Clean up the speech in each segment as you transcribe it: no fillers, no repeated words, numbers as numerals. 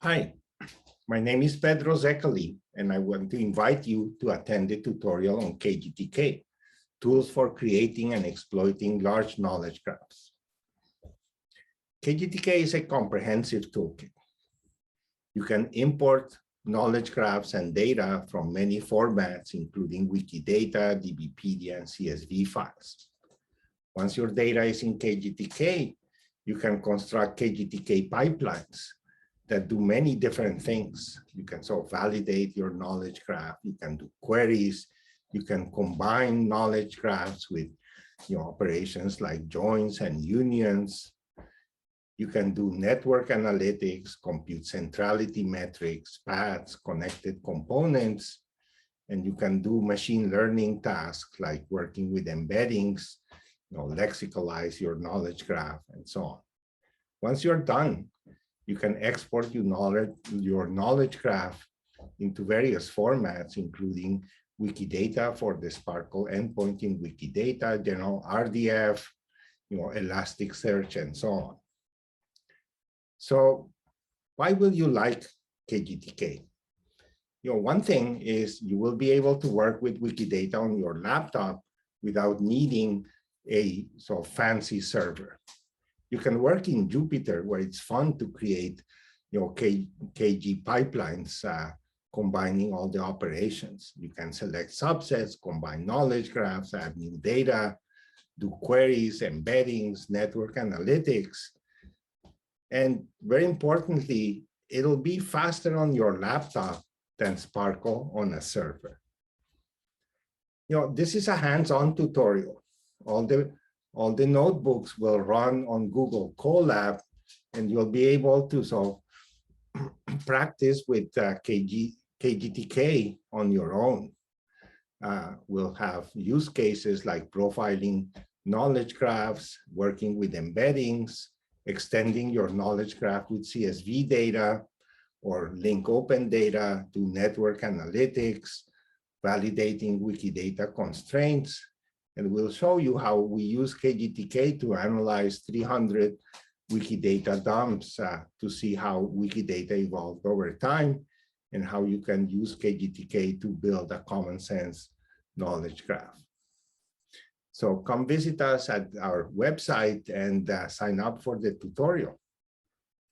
Hi, my name is Pedro Zekali, and I want to invite you to attend the tutorial on KGTK, Tools for Creating and Exploiting Large Knowledge Graphs. KGTK is a comprehensive toolkit. You can import knowledge graphs and data from many formats, including Wikidata, DBpedia, and CSV files. Once your data is in KGTK, you can construct KGTK pipelines that do many different things. You can validate your knowledge graph, you can do queries, you can combine knowledge graphs with operations like joins and unions. You can do network analytics, compute centrality metrics, paths, connected components, and you can do machine learning tasks like working with embeddings, lexicalize your knowledge graph, and so on. Once you're done, you can export your knowledge graph into various formats, including Wikidata for the Sparkle endpoint in Wikidata, general RDF, Elasticsearch, and so on. So why will you like KGTK? One thing is you will be able to work with Wikidata on your laptop without needing a fancy server. You can work in Jupyter, where it's fun to create KG pipelines, combining all the operations. You can select subsets, combine knowledge graphs, add new data, do queries, embeddings, network analytics. And very importantly, it'll be faster on your laptop than Sparkle on a server. This is a hands-on tutorial. All the notebooks will run on Google Colab, and you'll be able to practice with KGTK on your own. We'll have use cases like profiling knowledge graphs, working with embeddings, extending your knowledge graph with CSV data, or link open data to network analytics, validating Wikidata constraints. And we'll show you how we use KGTK to analyze 300 Wikidata dumps to see how Wikidata evolved over time and how you can use KGTK to build a common sense knowledge graph. So come visit us at our website and sign up for the tutorial.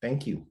Thank you.